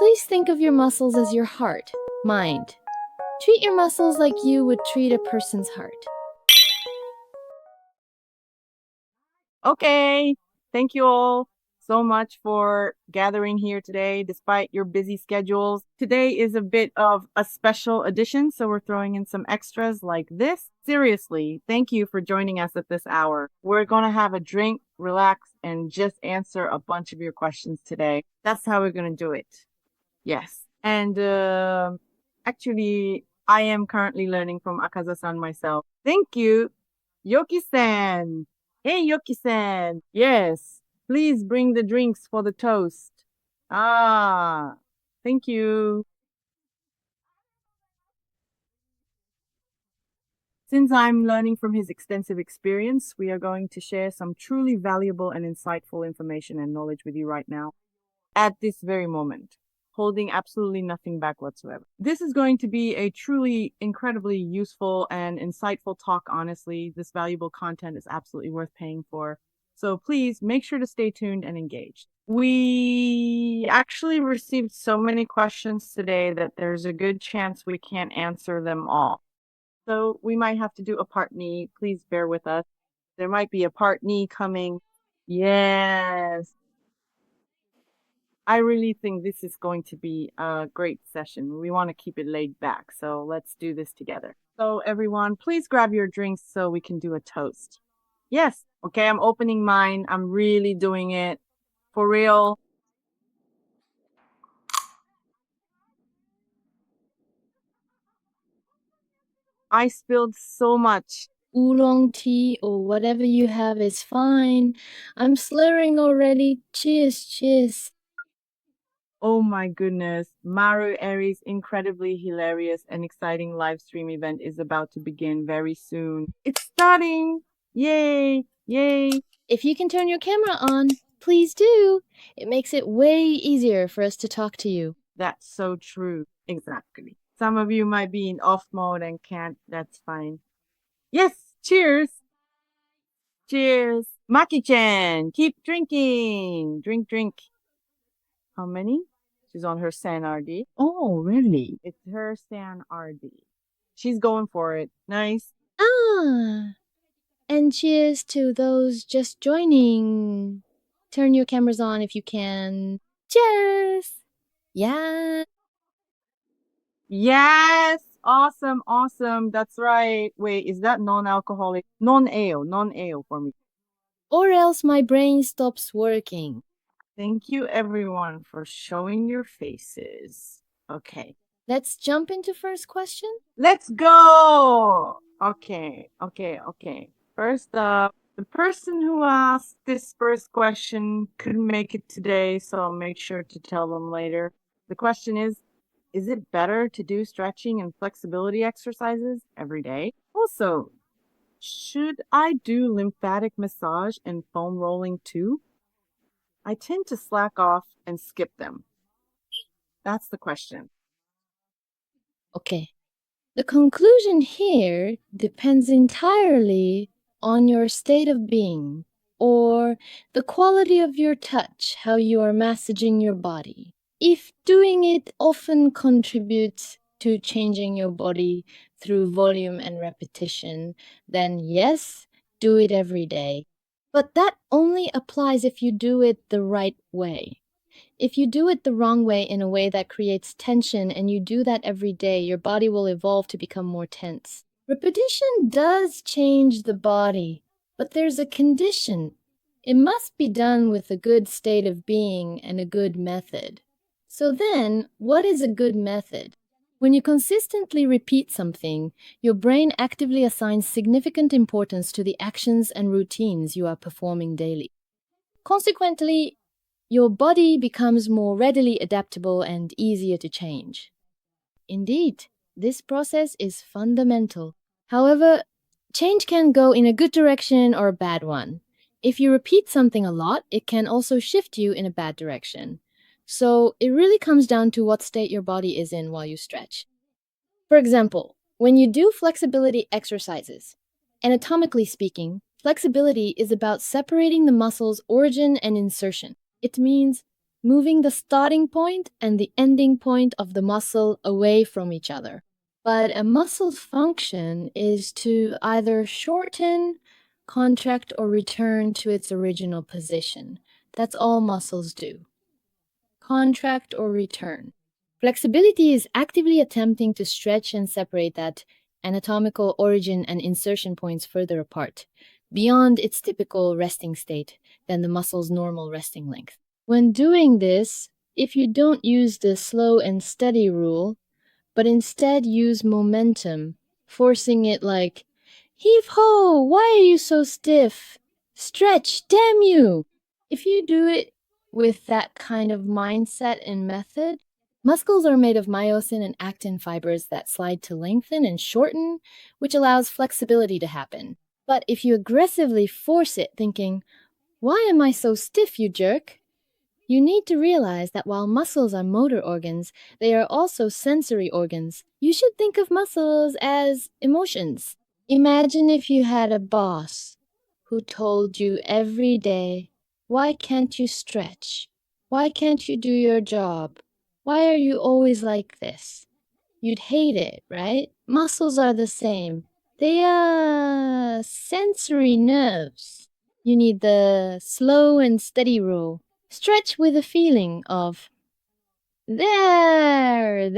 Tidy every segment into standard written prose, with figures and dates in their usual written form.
Please think of your muscles as your heart, mind. Treat your muscles like you would treat a person's heart. Okay, thank you all so much for gathering here today despite your busy schedules. Today is a bit of a special edition, so we're throwing in some extras like this. Seriously, thank you for joining us at this hour. We're going to have a drink, relax, and just answer a bunch of your questions today. That's how we're going to do it. Yes. And actually, I am currently learning from Akaza-san myself. Thank you, Yoki-san. Hey, Yoki-san. Yes, please bring the drinks for the toast. Ah, thank you. Since I'm learning from his extensive experience, we are going to share some truly valuable and insightful information and knowledge with you right now, at this very moment, holding absolutely nothing back whatsoever. This is going to be a truly incredibly useful and insightful talk, honestly. This valuable content is absolutely worth paying for. So please make sure to stay tuned and engaged. We actually received so many questions today that there's a good chance we can't answer them all. So we might have to do a part knee. Please bear with us. There might be a part knee coming. Yes. I really think this is going to be a great session. We want to keep it laid back, so let's do this together. So everyone, please grab your drinks so we can do a toast. Yes, okay, I'm opening mine. I'm really doing it. For real. I spilled so much. Oolong tea or whatever you have is fine. I'm slurring already. Cheers, cheers. Oh my goodness. Aya-Eri's incredibly hilarious and exciting live stream event is about to begin very soon. It's starting! Yay! Yay! If you can turn your camera on, please do. It makes it way easier for us to talk to you. That's so true. Exactly. Some of you might be in off mode and can't. That's fine. Yes, cheers. Cheers. Maki-chan, keep drinking. Drink, drink. How many? She's on her San RD. Oh, really? It's her San RD. She's going for it. Nice. Ah, and cheers to those just joining. Turn your cameras on if you can. Cheers! Yeah. Yes. Awesome. Awesome. That's right. Wait, is that non-alcoholic? Non-ale. Non-ale for me. Or else my brain stops working. Thank you, everyone, for showing your faces. Okay. Let's jump into first question. Let's go. Okay. First up, the person who asked this first question couldn't make it today, so I'll make sure to tell them later. The question is it better to do stretching and flexibility exercises every day? Also, should I do lymphatic massage and foam rolling too? I tend to slack off and skip them. That's the question. Okay. The conclusion here depends entirely on your state of being or the quality of your touch, how you are massaging your body. If doing it often contributes to changing your body through volume and repetition, then yes, do it every day. But that only applies if you do it the right way. If you do it the wrong way in a way that creates tension and you do that every day, your body will evolve to become more tense. Repetition does change the body, but there's a condition. It must be done with a good state of being and a good method. So then, what is a good method? When you consistently repeat something, your brain actively assigns significant importance to the actions and routines you are performing daily. Consequently, your body becomes more readily adaptable and easier to change. Indeed, this process is fundamental. However, change can go in a good direction or a bad one. If you repeat something a lot, it can also shift you in a bad direction. So it really comes down to what state your body is in while you stretch. For example, when you do flexibility exercises, anatomically speaking, flexibility is about separating the muscle's origin and insertion. It means moving the starting point and the ending point of the muscle away from each other. But a muscle's function is to either shorten, contract, or return to its original position. That's all muscles do. Contract or return. Flexibility is actively attempting to stretch and separate that anatomical origin and insertion points further apart, beyond its typical resting state than the muscle's normal resting length. When doing this, if you don't use the slow and steady rule, but instead use momentum, forcing it like, heave ho, why are you so stiff? Stretch, damn you! If you do it with that kind of mindset and method, muscles are made of myosin and actin fibers that slide to lengthen and shorten, which allows flexibility to happen. But if you aggressively force it, thinking, why am I so stiff, you jerk? You need to realize that while muscles are motor organs, they are also sensory organs. You should think of muscles as emotions. Imagine if you had a boss who told you every day, why can't you stretch? Why can't you do your job? Why are you always like this? You'd hate it, right? Muscles are the same. They are sensory nerves. You need the slow and steady rule. Stretch with a feeling of, there,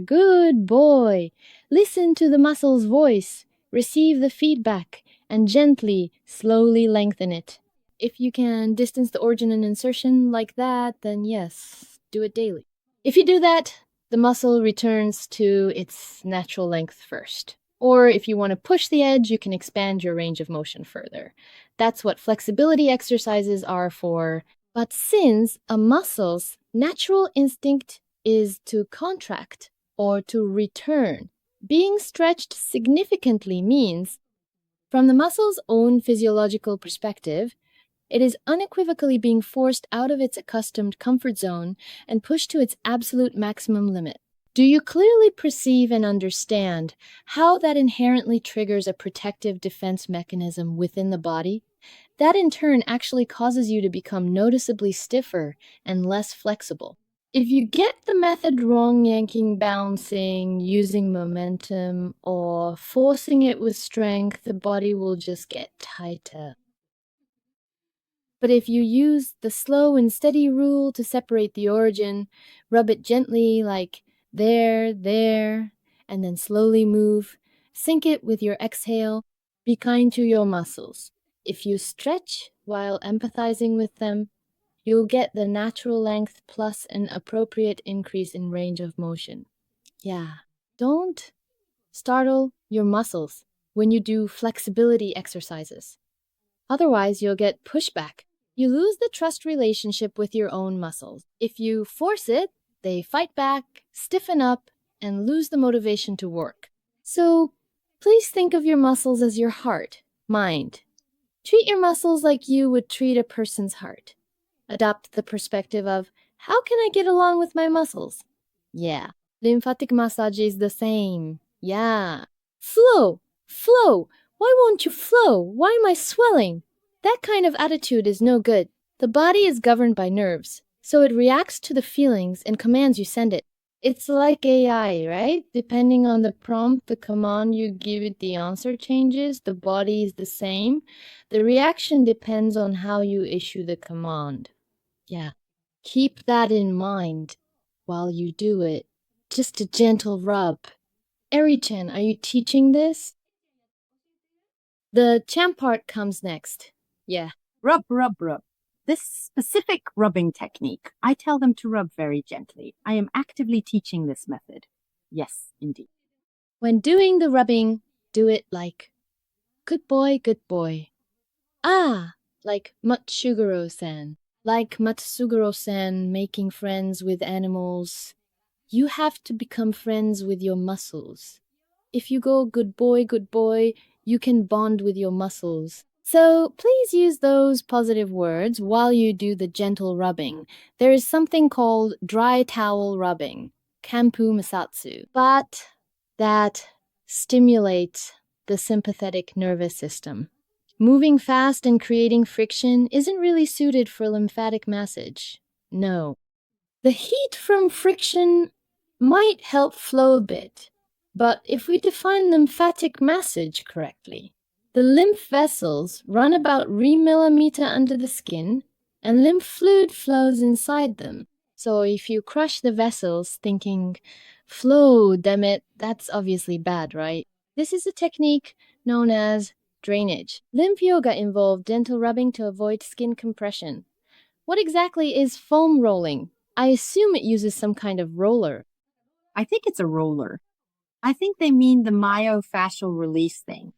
good boy. Listen to the muscle's voice, receive the feedback, and gently, slowly lengthen it. If you can distance the origin and insertion like that, then yes, do it daily. If you do that, the muscle returns to its natural length first. Or if you want to push the edge, you can expand your range of motion further. That's what flexibility exercises are for. But since a muscle's natural instinct is to contract or to return, being stretched significantly means, from the muscle's own physiological perspective, it is unequivocally being forced out of its accustomed comfort zone and pushed to its absolute maximum limit. Do you clearly perceive and understand how that inherently triggers a protective defense mechanism within the body? That in turn actually causes you to become noticeably stiffer and less flexible. If you get the method wrong, yanking, bouncing, using momentum, or forcing it with strength, the body will just get tighter. But if you use the slow and steady rule to separate the origin, rub it gently like there, and then slowly move, sync it with your exhale, be kind to your muscles. If you stretch while empathizing with them, you'll get the natural length plus an appropriate increase in range of motion. Yeah, don't startle your muscles when you do flexibility exercises. Otherwise, you'll get pushback. You lose the trust relationship with your own muscles. If you force it, they fight back, stiffen up, and lose the motivation to work. So please think of your muscles as your heart, mind. Treat your muscles like you would treat a person's heart. Adopt the perspective of, how can I get along with my muscles? Yeah. Lymphatic massage is the same. Yeah. Flow! Why won't you flow? Why am I swelling? That kind of attitude is no good. The body is governed by nerves, so it reacts to the feelings and commands you send it. It's like AI, right? Depending on the prompt, the command you give it, the answer changes. The body is the same. The reaction depends on how you issue the command. Yeah. Keep that in mind while you do it. Just a gentle rub. Eri-chan, are you teaching this? The champ part comes next. Yeah. Rub, rub, rub. This specific rubbing technique, I tell them to rub very gently. I am actively teaching this method. Yes, indeed. When doing the rubbing, do it like, good boy, good boy. Ah, like Matsuguro-san. Like Matsuguro-san making friends with animals. You have to become friends with your muscles. If you go good boy, you can bond with your muscles. So please use those positive words while you do the gentle rubbing. There is something called dry towel rubbing, kampu masatsu, but that stimulates the sympathetic nervous system. Moving fast and creating friction isn't really suited for lymphatic massage. No. The heat from friction might help flow a bit, but if we define lymphatic massage correctly, the lymph vessels run about 3 mm under the skin, and lymph fluid flows inside them. So if you crush the vessels thinking, flow, damn it, that's obviously bad, right? This is a technique known as drainage. Lymph yoga involved gentle rubbing to avoid skin compression. What exactly is foam rolling? I assume it uses some kind of roller. I think it's a roller. I think they mean the myofascial release thing.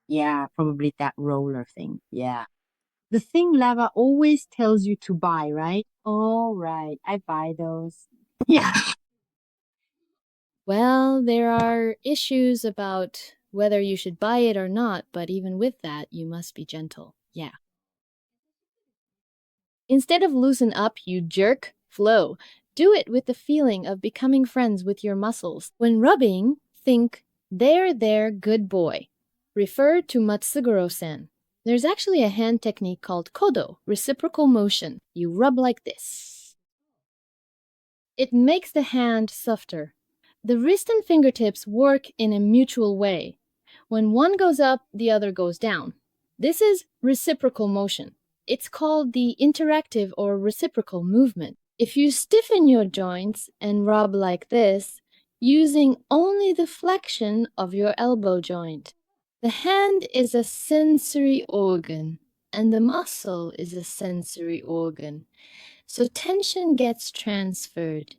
Yeah, probably that roller thing. Yeah. The thing Lava always tells you to buy, right? Oh, right. I buy those. Yeah. Well, there are issues about whether you should buy it or not, but even with that, you must be gentle. Yeah. Instead of loosen up, you jerk, flow. Do it with the feeling of becoming friends with your muscles. When rubbing, think, there, good boy. Refer to Matsuguro-sen. There's actually a hand technique called kodo, reciprocal motion. You rub like this. It makes the hand softer. The wrist and fingertips work in a mutual way. When one goes up, the other goes down. This is reciprocal motion. It's called the interactive or reciprocal movement. If you stiffen your joints and rub like this, using only the flexion of your elbow joint, the hand is a sensory organ, and the muscle is a sensory organ. So tension gets transferred.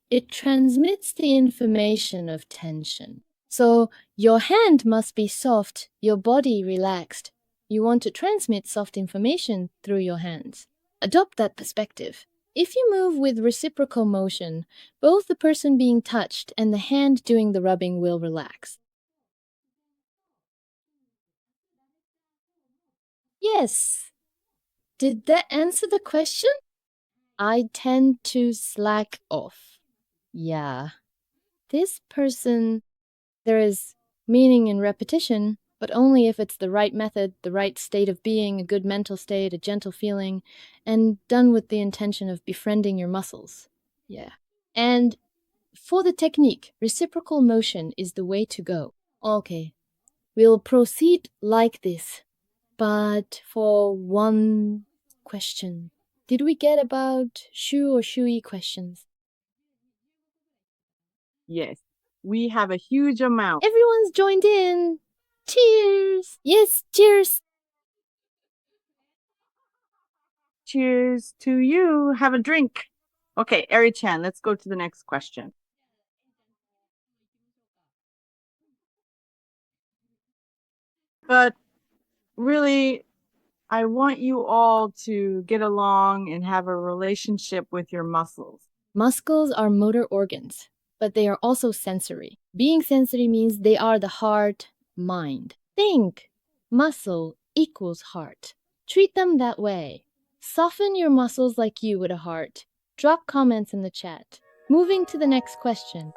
It transmits the information of tension. So your hand must be soft, your body relaxed. You want to transmit soft information through your hands. Adopt that perspective. If you move with reciprocal motion, both the person being touched and the hand doing the rubbing will relax. Yes. Did that answer the question? I tend to slack off. Yeah. This person, there is meaning in repetition, but only if it's the right method, the right state of being, a good mental state, a gentle feeling, and done with the intention of befriending your muscles. Yeah. And for the technique, reciprocal motion is the way to go. Okay. We'll proceed like this, but for one question. Did we get about shu or shui questions? Yes, we have a huge amount. Everyone's joined in. Cheers! Yes, cheers! Cheers to you. Have a drink. Okay, Eri-chan, let's go to the next question. But really, I want you all to get along and have a relationship with your muscles. Muscles are motor organs, but they are also sensory. Being sensory means they are the heart, mind. Think muscle equals heart. Treat them that way. Soften your muscles like you would a heart. Drop comments in the chat. Moving to the next question.